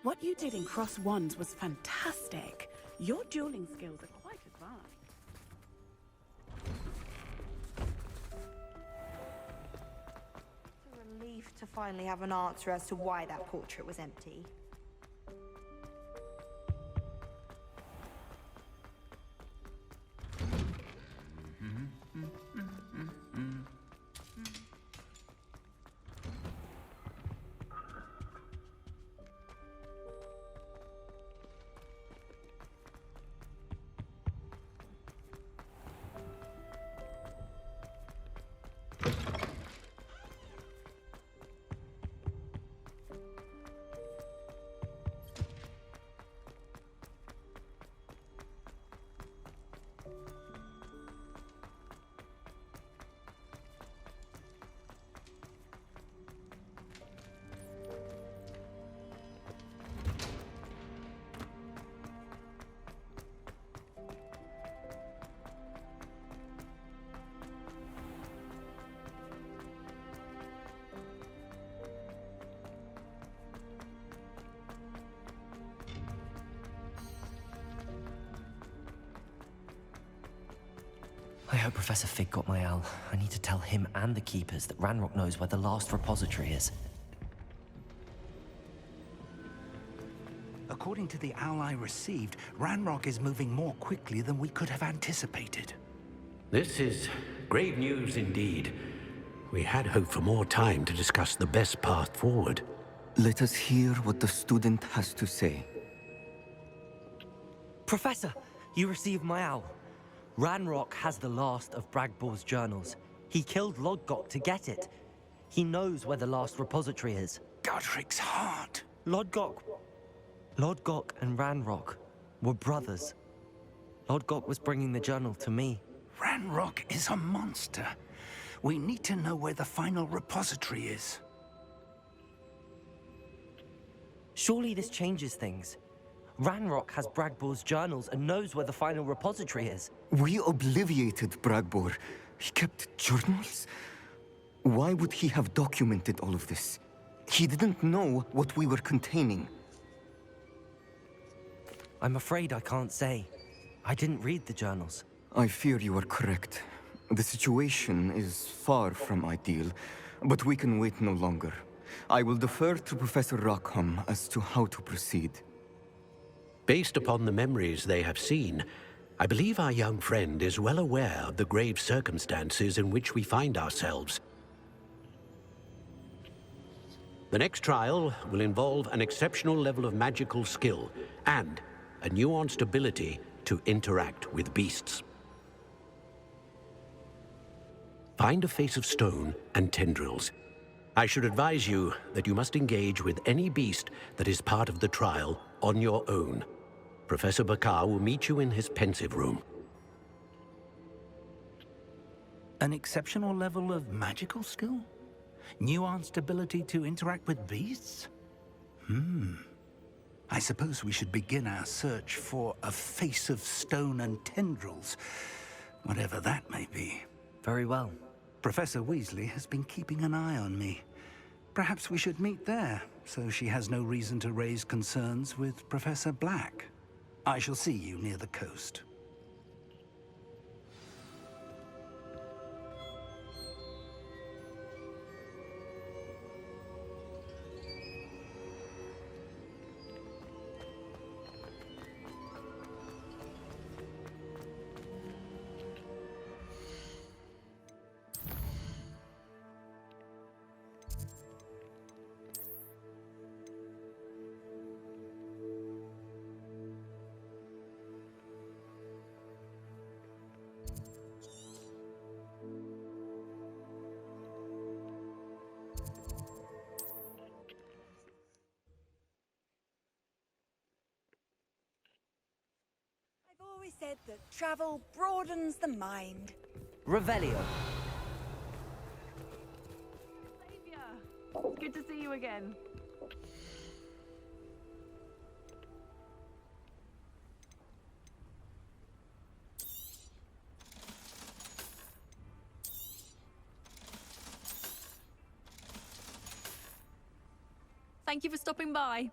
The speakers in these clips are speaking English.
What you did in Cross Wands was fantastic. Your dueling skills are quite advanced. It's a relief to finally have an answer as to why that portrait was empty. I hope Professor Fig got my owl. I need to tell him and the keepers that Ranrock knows where the last repository is. According to the owl I received, Ranrock is moving more quickly than we could have anticipated. This is grave news indeed. We had hoped for more time to discuss the best path forward. Let us hear what the student has to say. Professor, you received my owl. Ranrock has the last of Bragbor's journals. He killed Lodgok to get it. He knows where the last repository is. Godric's heart. Lodgok and Ranrock were brothers. Lodgok was bringing the journal to me. Ranrock is a monster. We need to know where the final repository is. Surely this changes things. Ranrock has Bragbor's journals and knows where the final repository is. We obliviated Bragbor. He kept journals? Why would he have documented all of this? He didn't know what we were containing. I'm afraid I can't say. I didn't read the journals. I fear you are correct. The situation is far from ideal, but we can wait no longer. I will defer to Professor Rockham as to how to proceed. Based upon the memories they have seen, I believe our young friend is well aware of the grave circumstances in which we find ourselves. The next trial will involve an exceptional level of magical skill and a nuanced ability to interact with beasts. Find a face of stone and tendrils. I should advise you that you must engage with any beast that is part of the trial on your own. Professor Bakar will meet you in his pensive room. An exceptional level of magical skill? Nuanced ability to interact with beasts? I suppose we should begin our search for a face of stone and tendrils, whatever that may be. Very well. Professor Weasley has been keeping an eye on me. Perhaps we should meet there, so she has no reason to raise concerns with Professor Black. I shall see you near the coast. Said that travel broadens the mind. Revelio. Xavier, it's good to see you again. Thank you for stopping by.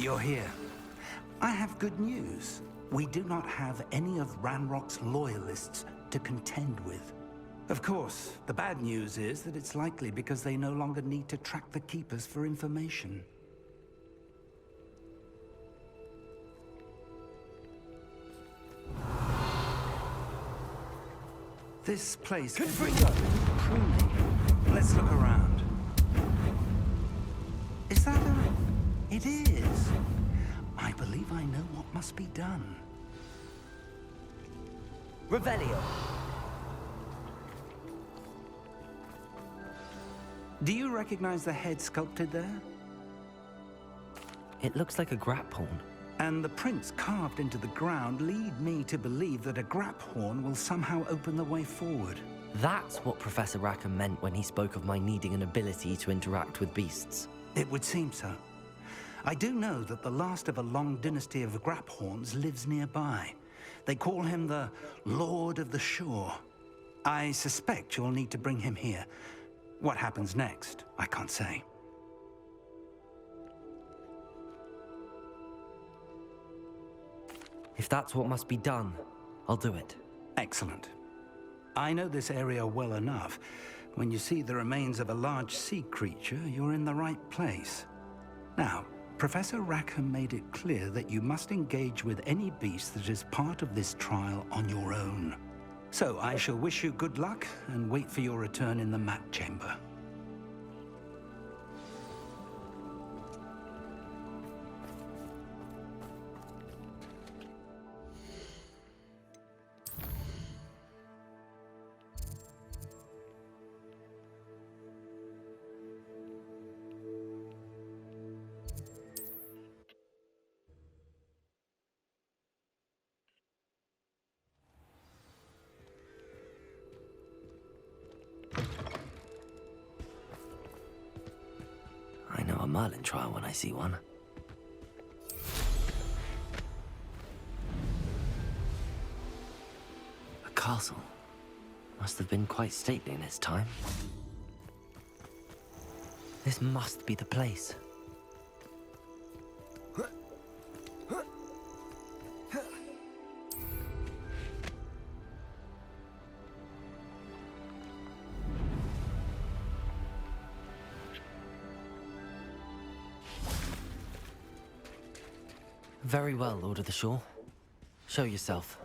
You're here. I have good news. We do not have any of Ranrock's loyalists to contend with. Of course, the bad news is that it's likely because they no longer need to track the Keepers for information. This place is pruning. Let's look around. Is that a... It is. I believe I know what must be done. Revelio. Do you recognize the head sculpted there? It looks like a grap horn. And the prints carved into the ground lead me to believe that a grap horn will somehow open the way forward. That's what Professor Rackham meant when he spoke of my needing an ability to interact with beasts. It would seem so. I do know that the last of a long dynasty of grap horns lives nearby. They call him the Lord of the Shore. I suspect you'll need to bring him here. What happens next, I can't say. If that's what must be done, I'll do it. Excellent. I know this area well enough. When you see the remains of a large sea creature, you're in the right place. Now, Professor Rackham made it clear that you must engage with any beast that is part of this trial on your own. So I shall wish you good luck and wait for your return in the map chamber. I know a Merlin trial when I see one. A castle. Must have been quite stately in its time. This must be the place. Very well, Lord of the Shore. Show yourself.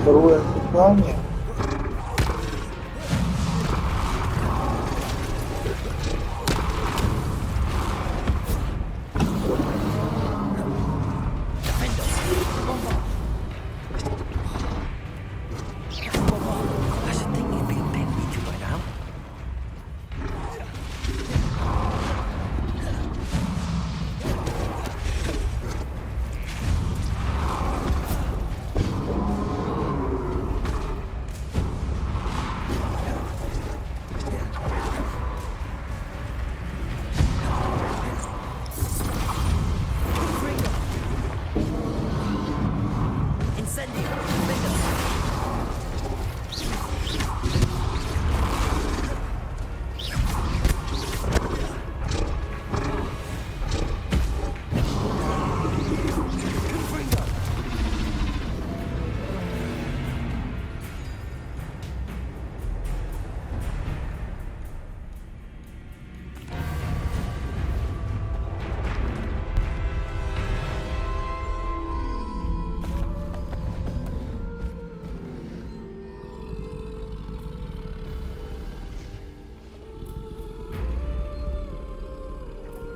Второе питание.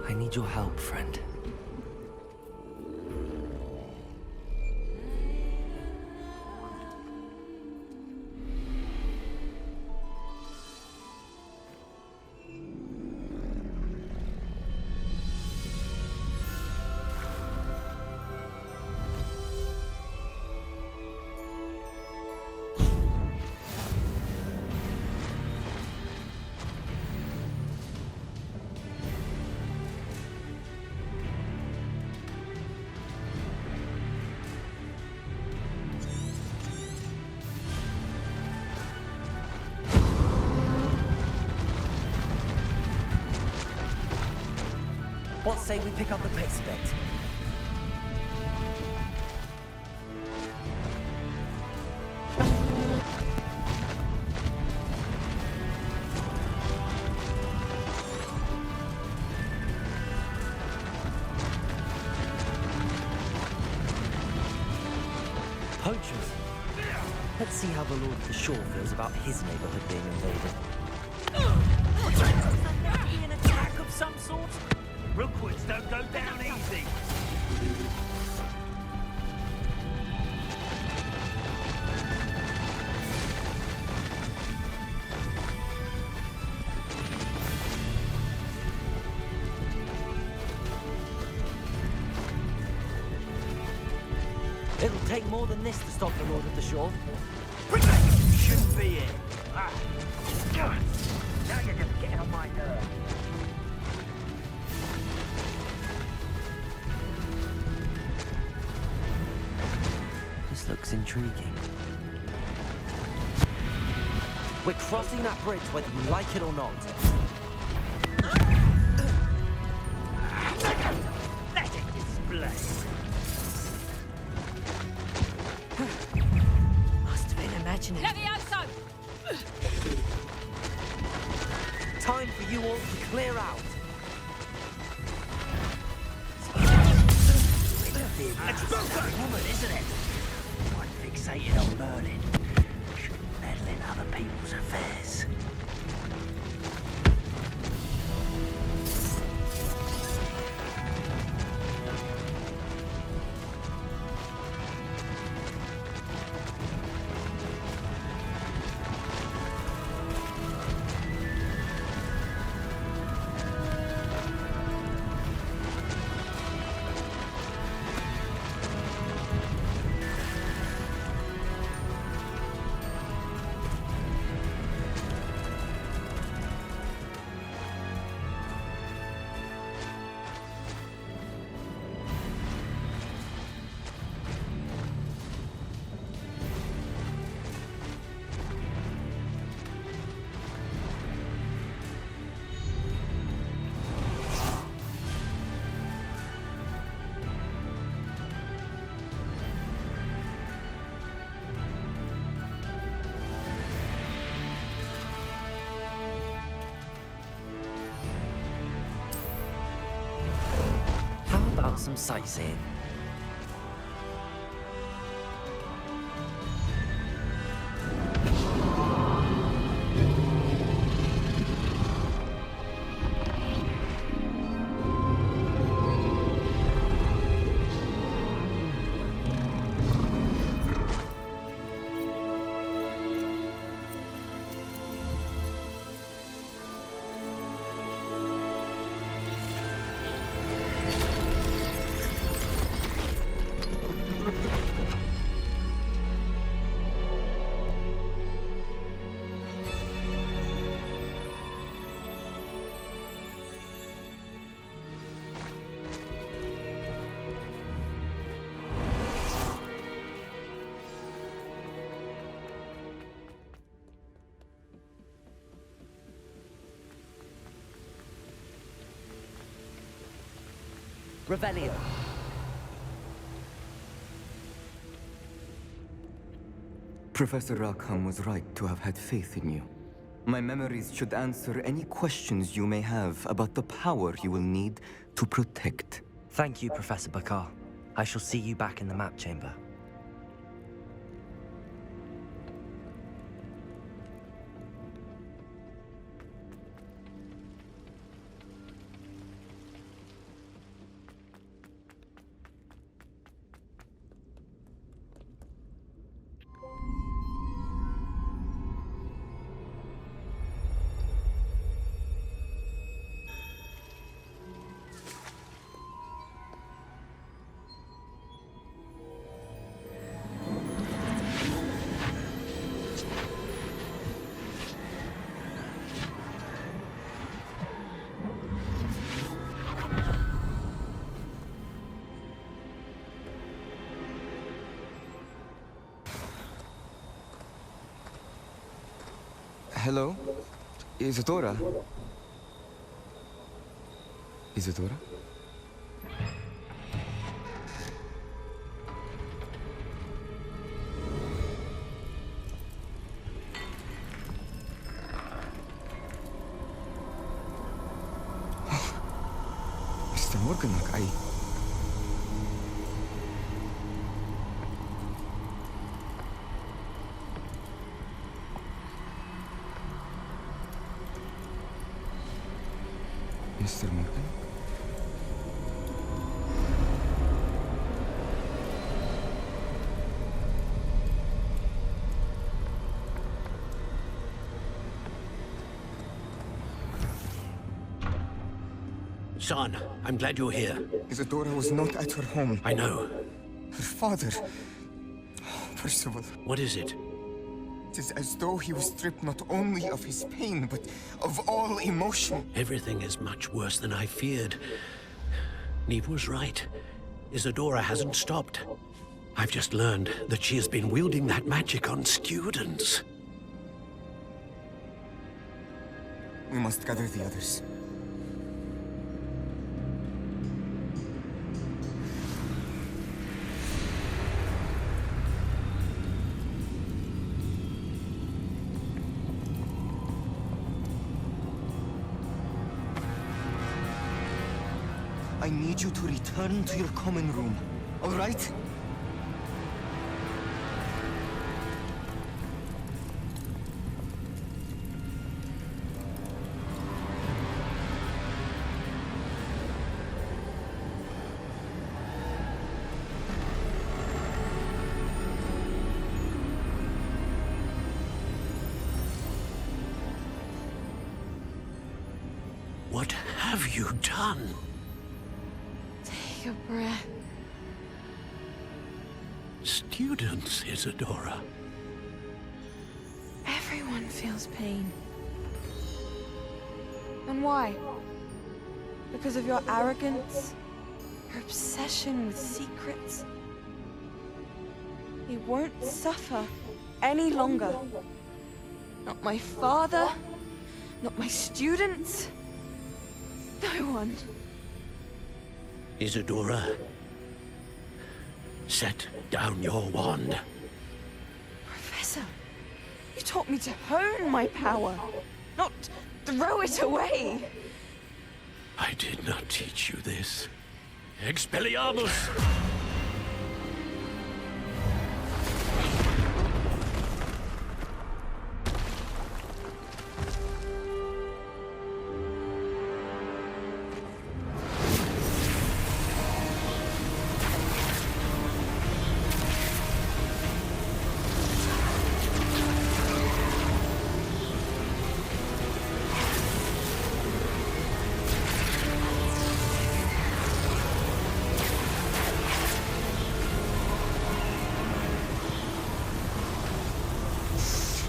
I need your help, friend. What say we pick up the pace a bit? Poachers. Let's see how the Lord of the Shore feels about his neighborhood being invaded. An attack of some sort? Rookwoods don't go down easy. It'll take more than this to stop the Lord of the Shore. Shouldn't be it. Now you're just getting on my nerves. This looks intriguing. We're crossing that bridge whether you like it or not. Let it display. Must have been imagining. Levioso! Time for you all to clear out. It's that woman, isn't it? One fixated on Merlin. Shouldn't meddle in other people's affairs. Some sightseeing. Revelio. Professor Rackham was right to have had faith in you. My memories should answer any questions you may have about the power you will need to protect. Thank you, Professor Bakar. I shall see you back in the map chamber. Hello? Isadora? Isadora? Mr. Morganach, Mr. Morgan? Son, I'm glad you're here. Isadora was not at her home. I know. Her father... Percival. What is it? It is as though he was stripped not only of his pain, but of all emotion. Everything is much worse than I feared. Neve was right. Isadora hasn't stopped. I've just learned that she has been wielding that magic on students. We must gather the others. I need you to return to your common room, all right? What have you done? Take a breath. Students, Isadora. Everyone feels pain. And why? Because of your arrogance? Your obsession with secrets? He won't suffer any longer. Not my father, not my students, no one. Isadora, set down your wand. Professor, you taught me to hone my power, not throw it away. I did not teach you this. Expelliarmus!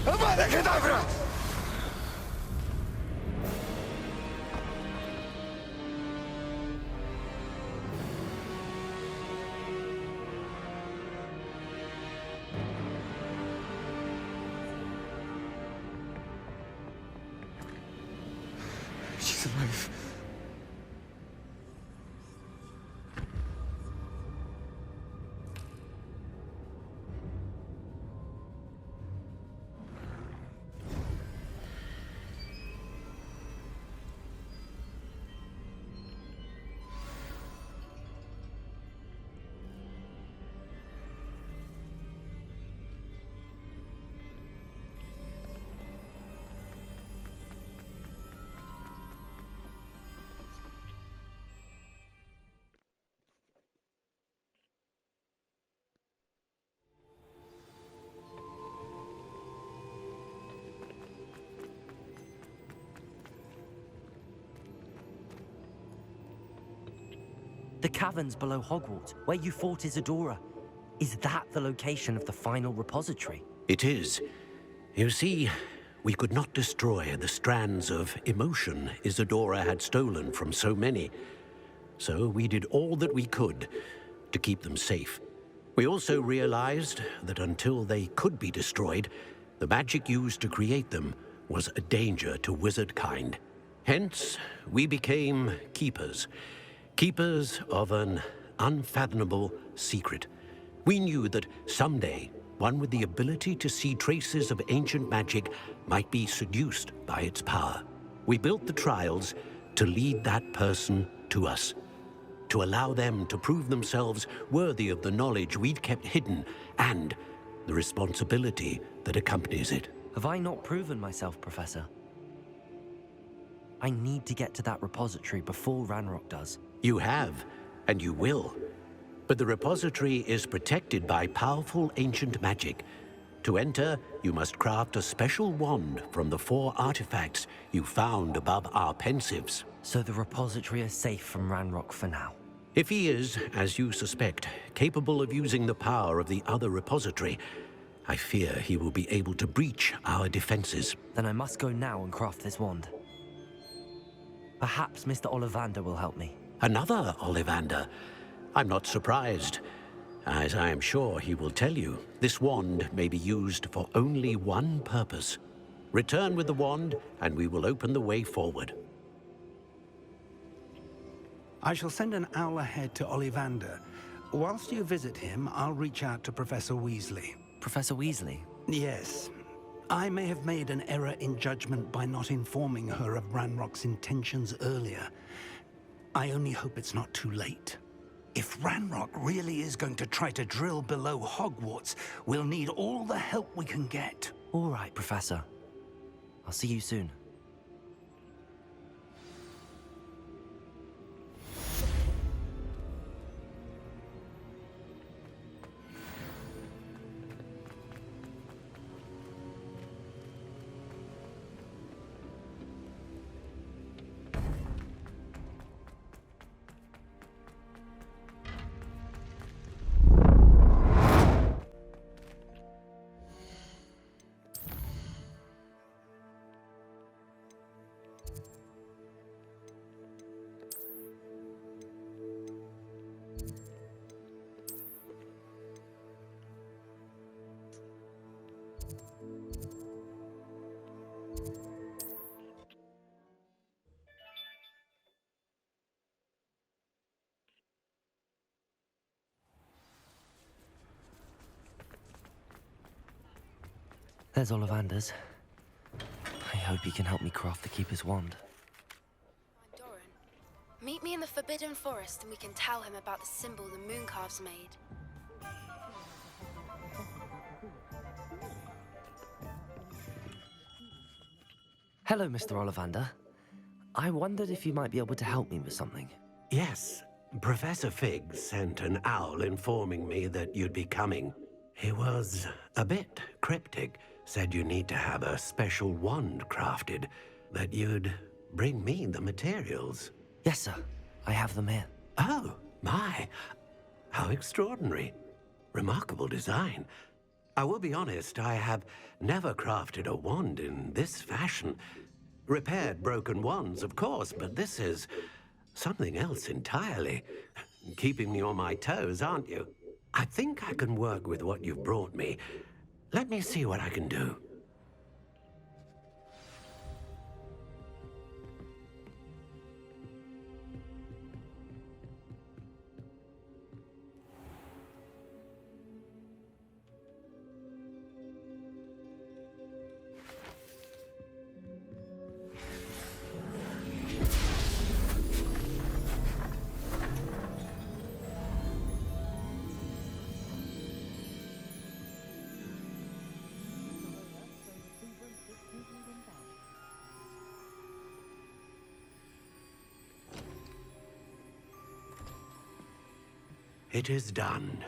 Abacadabra! She's alive. The caverns below Hogwarts, where you fought Isadora. Is that the location of the final repository? It is. You see, we could not destroy the strands of emotion Isadora had stolen from so many. So we did all that we could to keep them safe. We also realized that until they could be destroyed, the magic used to create them was a danger to wizard kind. Hence, we became keepers. Keepers of an unfathomable secret. We knew that someday, one with the ability to see traces of ancient magic might be seduced by its power. We built the trials to lead that person to us, to allow them to prove themselves worthy of the knowledge we'd kept hidden and the responsibility that accompanies it. Have I not proven myself, Professor? I need to get to that repository before Ranrock does. You have, and you will. But the repository is protected by powerful ancient magic. To enter, you must craft a special wand from the 4 artifacts you found above our pensives. So the repository is safe from Ranrock for now. If he is, as you suspect, capable of using the power of the other repository, I fear he will be able to breach our defenses. Then I must go now and craft this wand. Perhaps Mr. Ollivander will help me. Another Ollivander? I'm not surprised. As I am sure he will tell you, this wand may be used for only one purpose. Return with the wand, and we will open the way forward. I shall send an owl ahead to Ollivander. Whilst you visit him, I'll reach out to Professor Weasley. Professor Weasley? Yes. I may have made an error in judgment by not informing her of Ranrock's intentions earlier. I only hope it's not too late. If Ranrock really is going to try to drill below Hogwarts, we'll need all the help we can get. All right, Professor. I'll see you soon. There's Ollivander's. I hope he can help me craft the Keeper's wand. Doran, meet me in the Forbidden Forest and we can tell him about the symbol the Mooncalves made. Hello, Mr. Ollivander. I wondered if you might be able to help me with something. Yes, Professor Fig sent an owl informing me that you'd be coming. He was a bit cryptic, said you need to have a special wand crafted, that you'd bring me the materials. Yes, sir. I have them here. Oh, my. How extraordinary. Remarkable design. I will be honest, I have never crafted a wand in this fashion. Repaired broken wands, of course, but this is something else entirely. Keeping me on my toes, aren't you? I think I can work with what you've brought me. Let me see what I can do. It is done.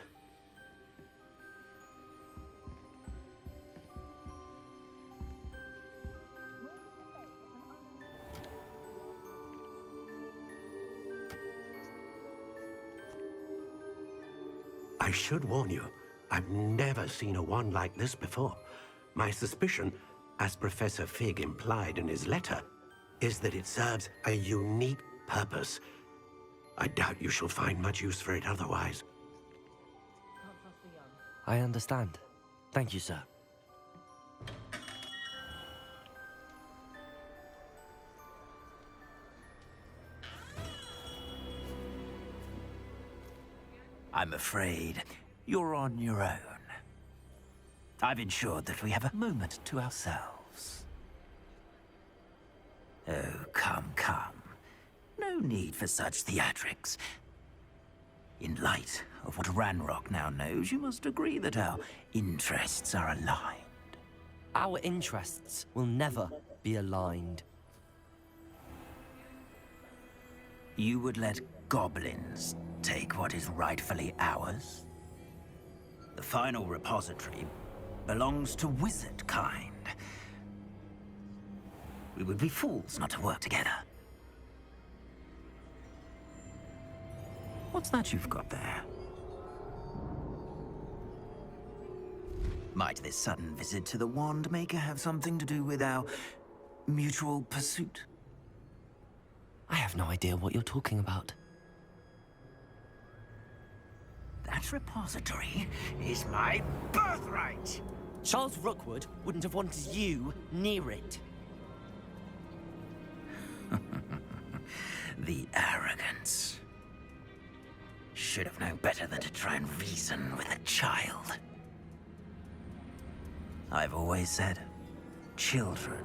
I should warn you, I've never seen a wand like this before. My suspicion, as Professor Fig implied in his letter, is that it serves a unique purpose. I doubt you shall find much use for it otherwise. I understand. Thank you, sir. I'm afraid you're on your own. I've ensured that we have a moment to ourselves. Oh, come, come. No need for such theatrics. In light of what Ranrock now knows, you must agree that our interests are aligned. Our interests will never be aligned. You would let goblins take what is rightfully ours? The final repository belongs to wizard kind. We would be fools not to work together. What's that you've got there? Might this sudden visit to the Wand Maker have something to do with our mutual pursuit? I have no idea what you're talking about. That repository is my birthright! Charles Rookwood wouldn't have wanted you near it. The arrogance. Should have known better than to try and reason with a child. I've always said, children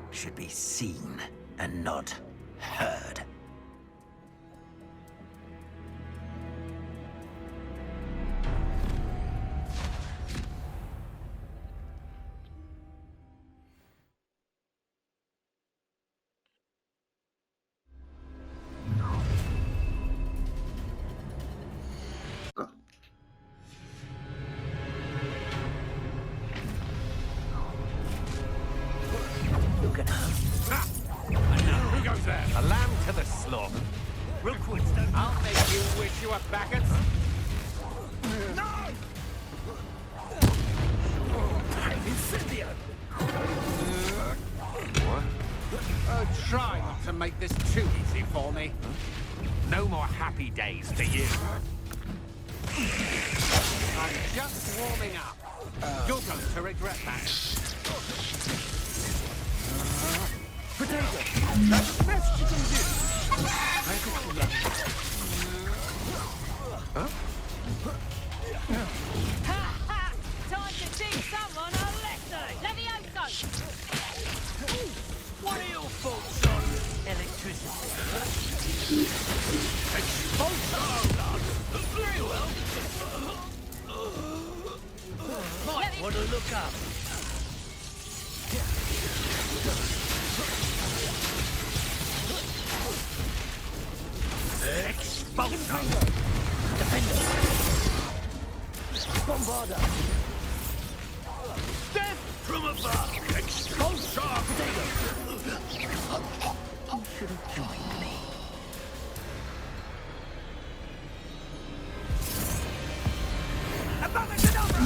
should be seen and not heard. A lamb to the slaughter. I'll make you wish you were backers. No! Incendio! What? Try not to make this too easy for me. No more happy days for you. I'm just warming up. You're going to regret that. Potato! That's the best you can do! Huh? Ha ha! Time to teach someone a lesson! Levioso! What are your thoughts on electricity? Very well. Might want to look up. Expulso! Defender! Bombarda! Death from above! Expulso! You should have joined me. Above and over!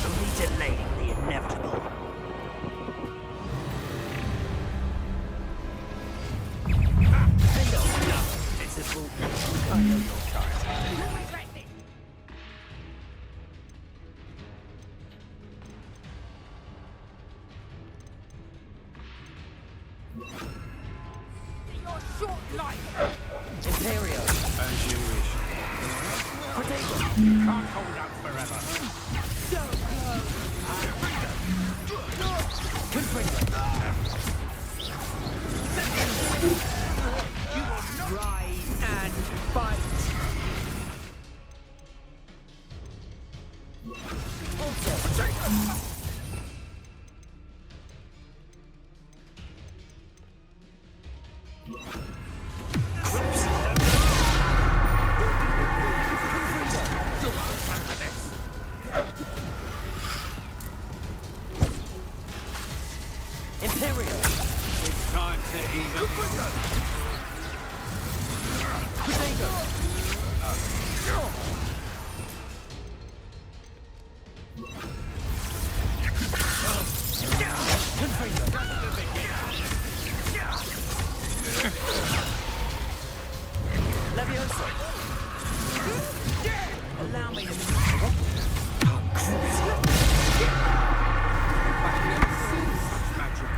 Only delaying the inevitable. I know your child. Your short life! Imperio! As you wish. Potato! Can't hold out forever. You will rise and fight. Imperio! It's time to even. Potato! Levioso! Allow me to... I've never seen such magic.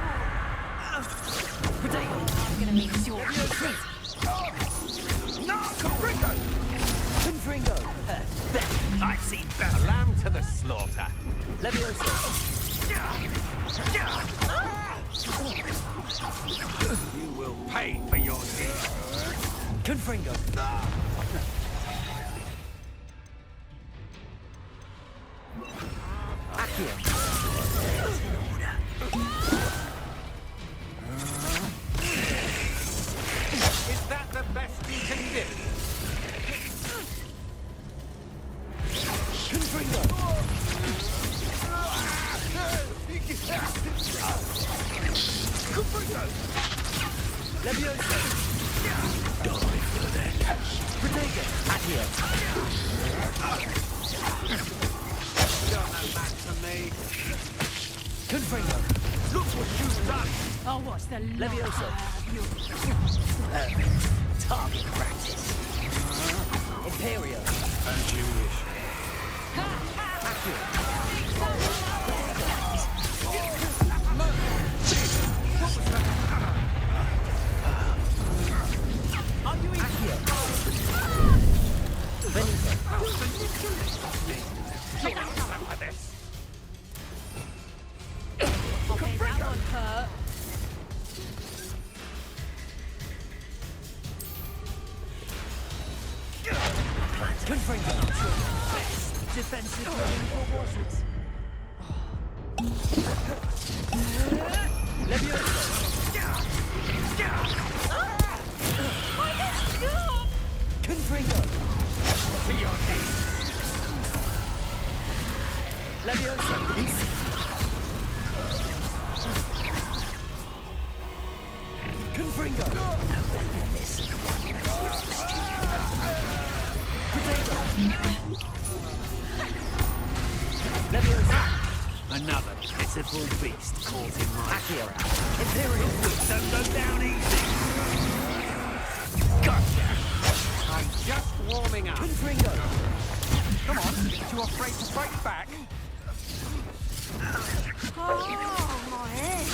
pay for your deeds. Confringo. Accio. Is that the best you can do? Confringo. Leviosa. Die for that. Protego. Accio. You're no match for me. Confringo. Look what you've done. Oh, what's the Leviosa. Target practice. Imperio. As you wish. Accio. Are you in? Accio. Benito. For this. Okay, that one hurt. Confringo. Best defensive running for Washington. Leviosa. Confringo. To your knees. Leviosa. Confringo. Leviosa. Another pitiful beast caught in my Accio. trap. Imperial. Don't go down easy. Gotcha. I'm just warming up. Confringo. Come on, too afraid to fight back? Oh, my head.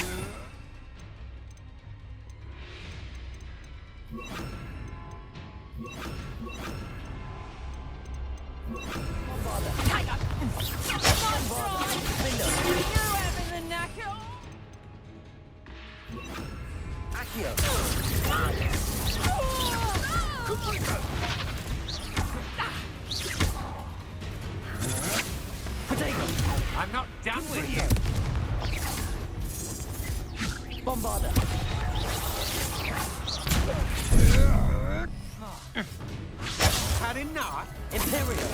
Accio. Protego. I'm not done with you. Bombarda. Had enough? Imperial.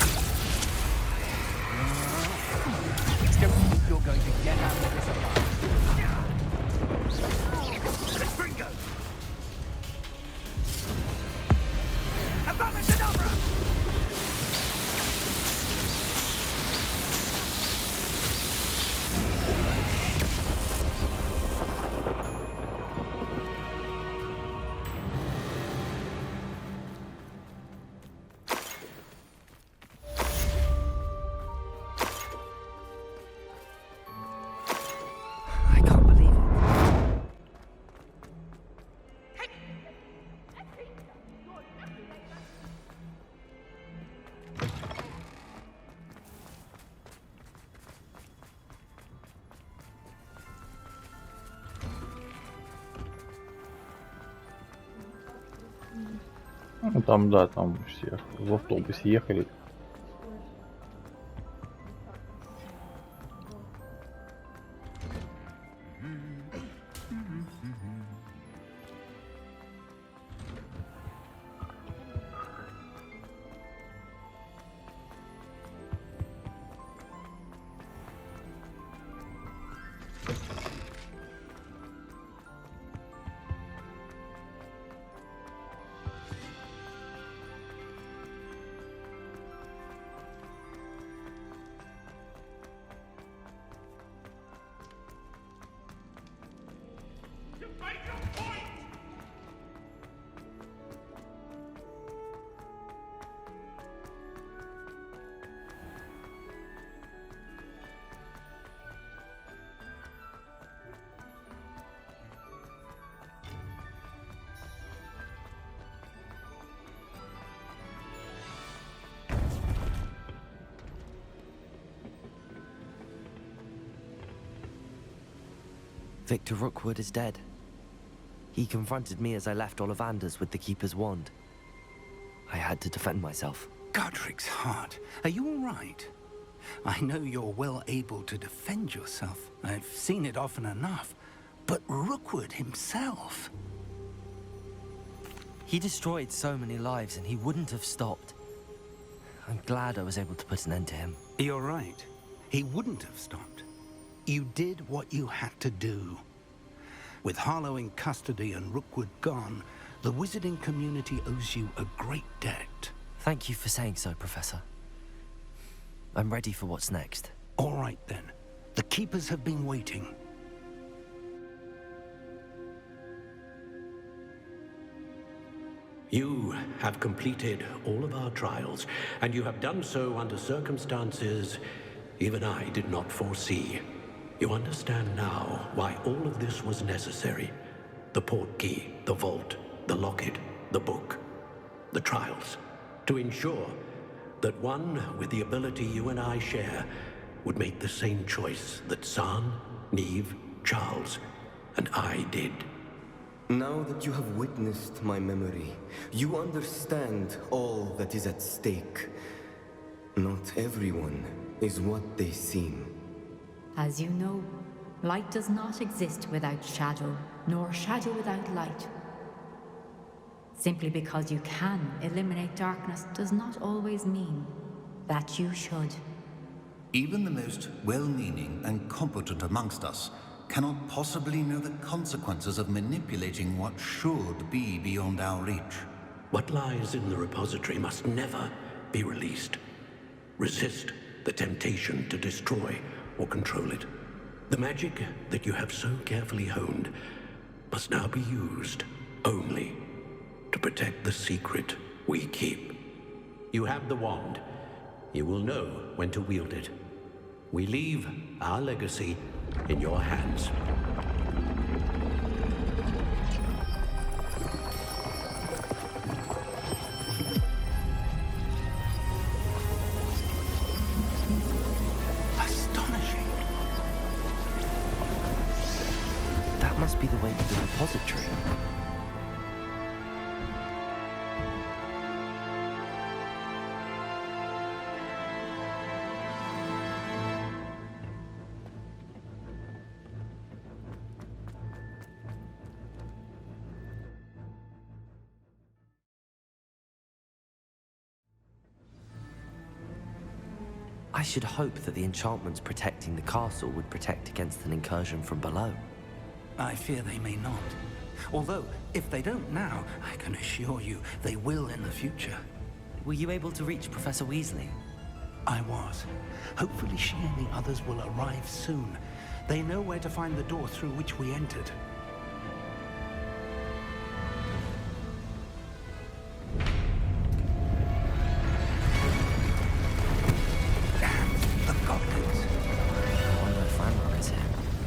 You're going to get out of this alive. Gringo! Abominable! I can't believe it. Ну там, да, там все в автобусе ехали. Victor Rookwood is dead. He confronted me as I left Ollivander's with the Keeper's wand. I had to defend myself. Godric's heart. Are you all right? I know you're well able to defend yourself. I've seen it often enough. But Rookwood himself... He destroyed so many lives and he wouldn't have stopped. I'm glad I was able to put an end to him. You're right. He wouldn't have stopped. You did what you had to do. With Harlow in custody and Rookwood gone, the wizarding community owes you a great debt. Thank you for saying so, Professor. I'm ready for what's next. All right, then. The Keepers have been waiting. You have completed all of our trials, and you have done so under circumstances even I did not foresee. You understand now why all of this was necessary. The portkey, the vault, the locket, the book, the trials. To ensure that one with the ability you and I share would make the same choice that San, Neve, Charles, and I did. Now that you have witnessed my memory, you understand all that is at stake. Not everyone is what they seem. As you know, light does not exist without shadow, nor shadow without light. Simply because you can eliminate darkness does not always mean that you should. Even the most well-meaning and competent amongst us cannot possibly know the consequences of manipulating what should be beyond our reach. What lies in the repository must never be released. Resist the temptation to destroy or control it. The magic that you have so carefully honed must now be used only to protect the secret we keep. You have the wand. You will know when to wield it. We leave our legacy in your hands. Astonishing. That must be the way to the repository. I should hope that the enchantments protecting the castle would protect against an incursion from below. I fear they may not. Although, if they don't now, I can assure you they will in the future. Were you able to reach Professor Weasley? I was. Hopefully she and the others will arrive soon. They know where to find the door through which we entered.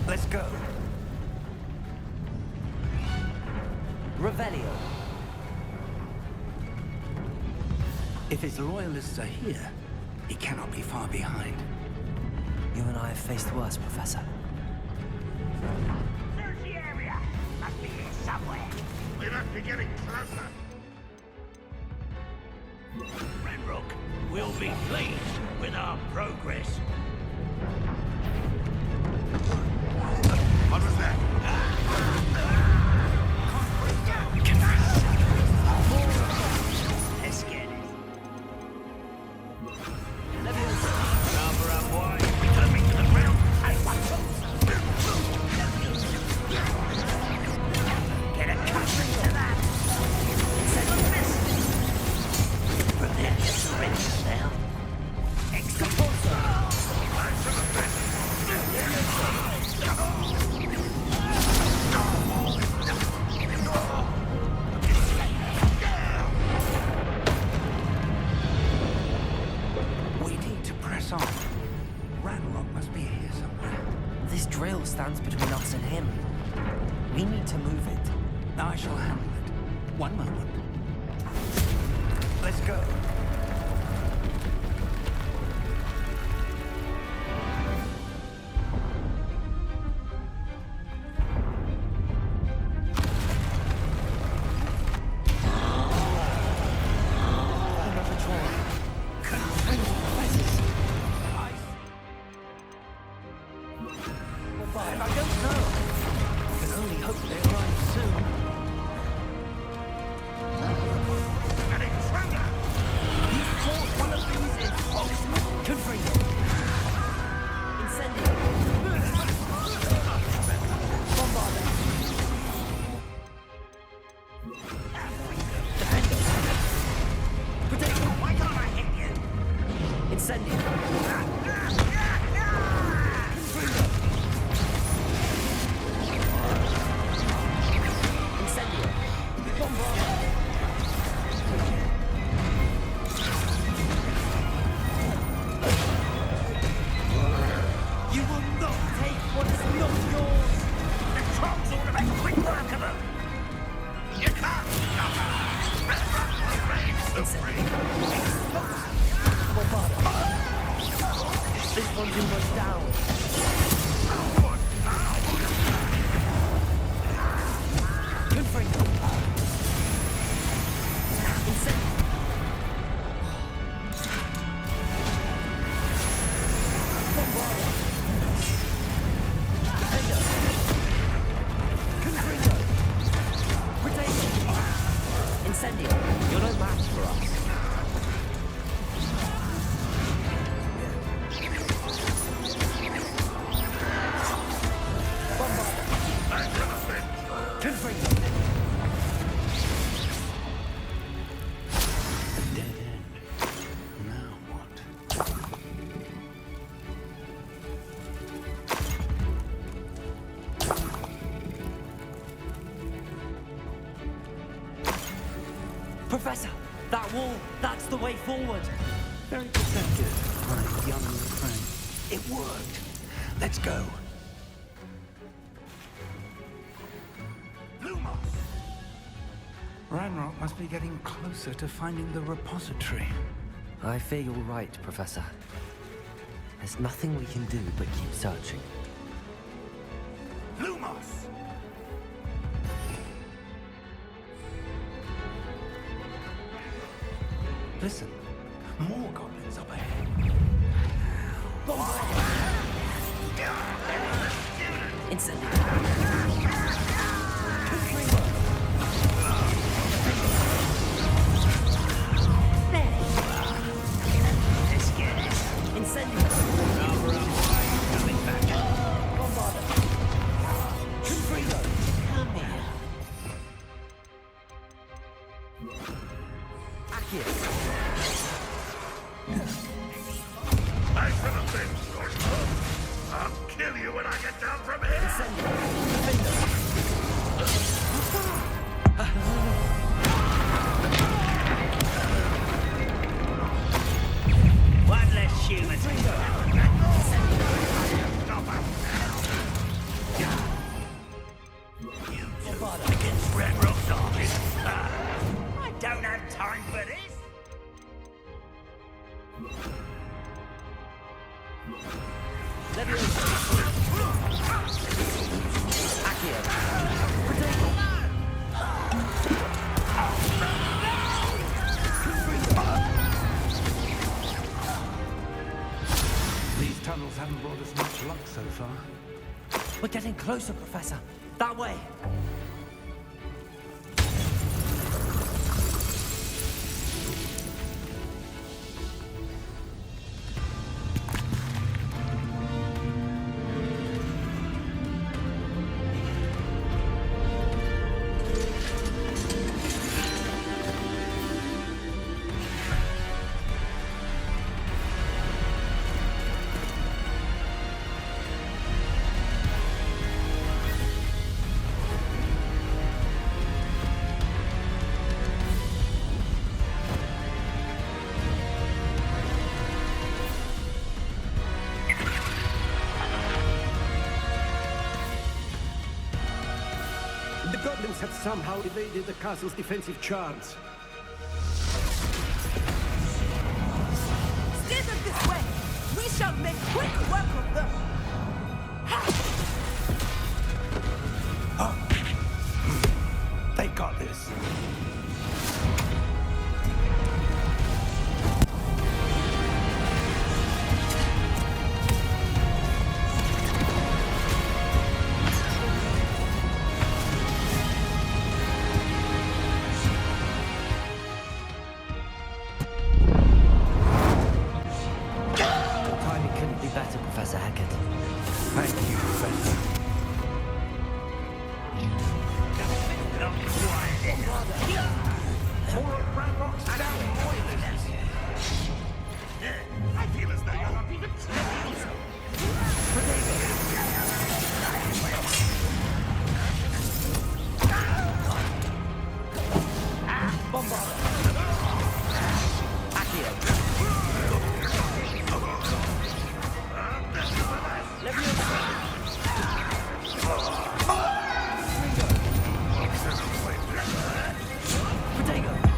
Let's go. Revelio. If his loyalists are here, he cannot be far behind. You and I have faced worse, Professor. Search the area. Must be here somewhere. We must be getting closer. Renrook will be pleased with our progress. What was that? Let's get it. Cover up, boy. Turn me to the ground. I want to. Get accustomed to that. Settle this. Prepare your surrender now. Expulso. Answer the best. We need to press on. Ranrock must be here somewhere. This drill stands between us and him. We need to move it. I shall handle it. One moment. Let's go. Dead end. Now what? Professor, that wall, that's the way forward. Very perceptive, my young friend. It worked. Let's go. Ranrock must be getting closer to finding the repository. I fear you're right, Professor. There's nothing we can do but keep searching. Lumos! Listen, more goblins up ahead. I'll kill you when I get down from here! One less human. Against Ranrock's army. I don't have time for this. These tunnels haven't brought us much luck so far. We're getting closer, Professor. That way. The goblins have somehow evaded the castle's defensive charms. Steer them this way! We shall make quick work of them! They got this. Timing couldn't be better, Professor Hackett. Thank you, Professor. I feel as though you're not even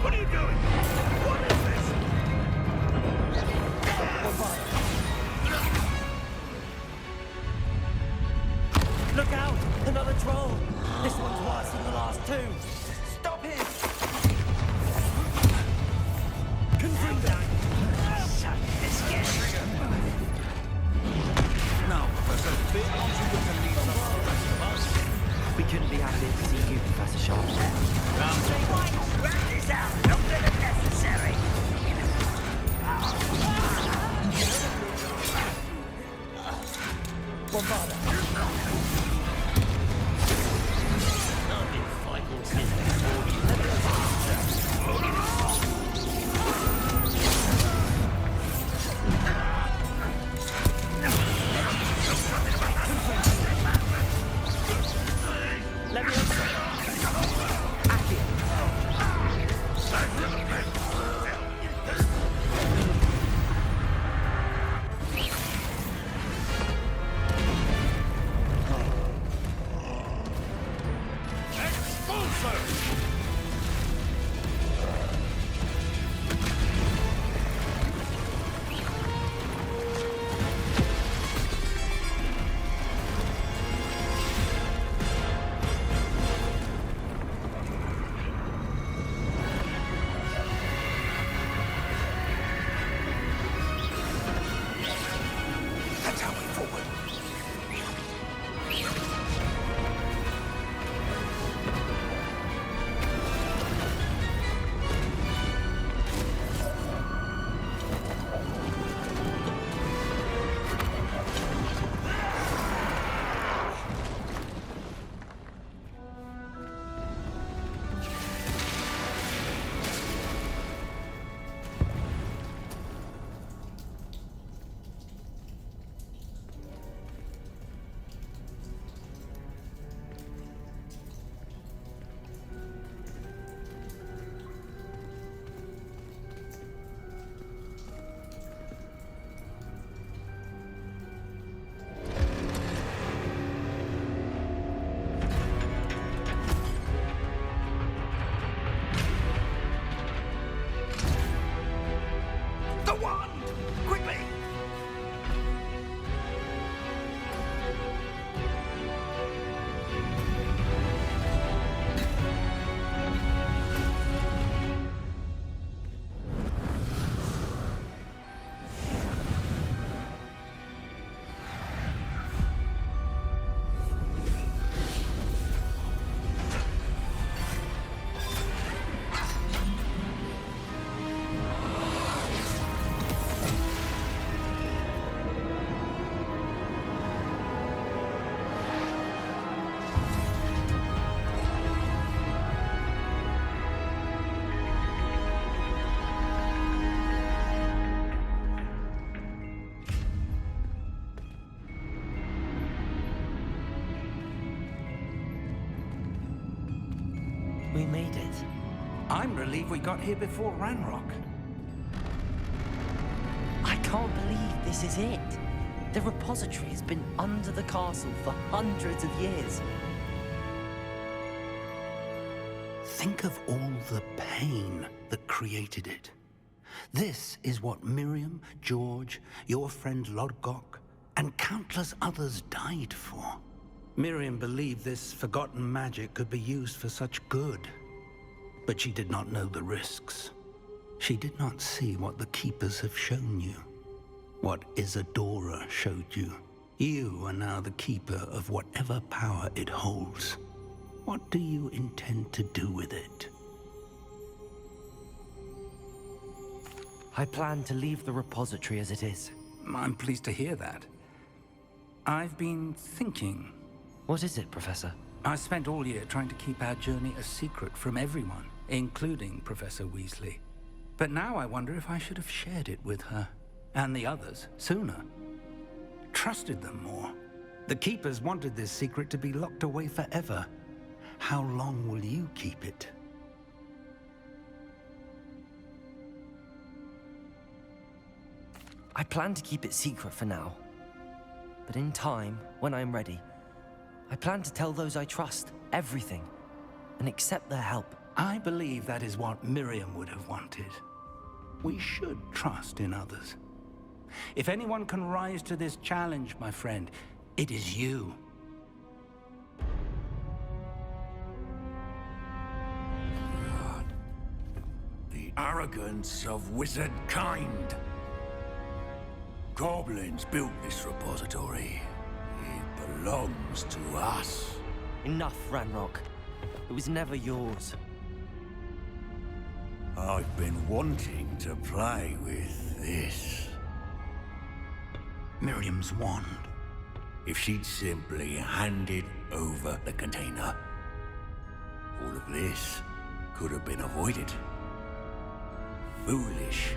What are you doing? What is this? Look out! Another troll! This one's worse than the last two! Stop him! Now, Professor, big on you can leave some for the rest of us. We couldn't be happier to see you, Professor Sharp. Wrap this out. Longer than necessary. Bombarda! first. We made it. I'm relieved we got here before Ranrock. I can't believe this is it. The repository has been under the castle for hundreds of years. Think of all the pain that created it. This is what Miriam, George, your friend Lodgok, and countless others died for. Miriam believed this forgotten magic could be used for such good. But she did not know the risks. She did not see what the Keepers have shown you. What Isadora showed you. You are now the Keeper of whatever power it holds. What do you intend to do with it? I plan to leave the repository as it is. I'm pleased to hear that. I've been thinking. What is it, Professor? I spent all year trying to keep our journey a secret from everyone, including Professor Weasley. But now I wonder if I should have shared it with her, and the others, sooner. Trusted them more. The Keepers wanted this secret to be locked away forever. How long will you keep it? I plan to keep it secret for now. But in time, when I'm ready, I plan to tell those I trust everything and accept their help. I believe that is what Miriam would have wanted. We should trust in others. If anyone can rise to this challenge, my friend, it is you. The arrogance of wizard kind. Goblins built this repository. It belongs to us. Enough, Ranrock. It was never yours. I've been wanting to play with this. Miriam's wand. If she'd simply handed over the container, all of this could have been avoided. Foolish,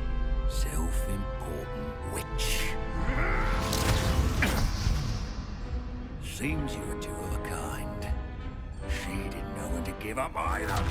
self-important witch. Seems you were two of a kind. She didn't know when to give up either.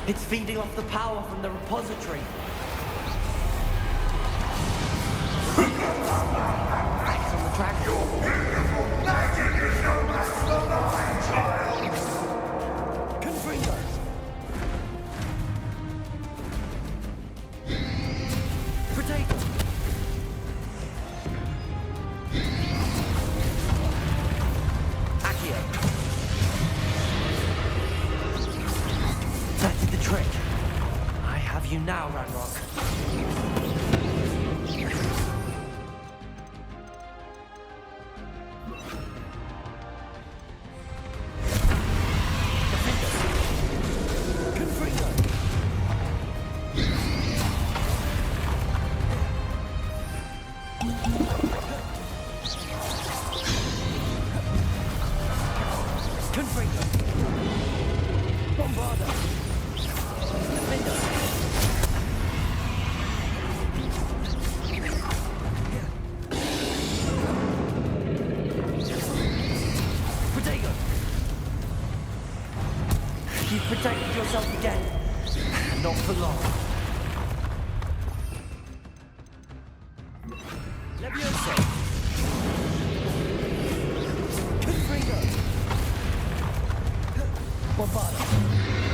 It's feeding off the power from the repository. It's on the track. Magic is no match for mine, child! Confringo! Potato! Accio! That did the trick. I have you now, Ranrock. You've protected yourself again. Not for long. Levioso. Confringo. Bombarda.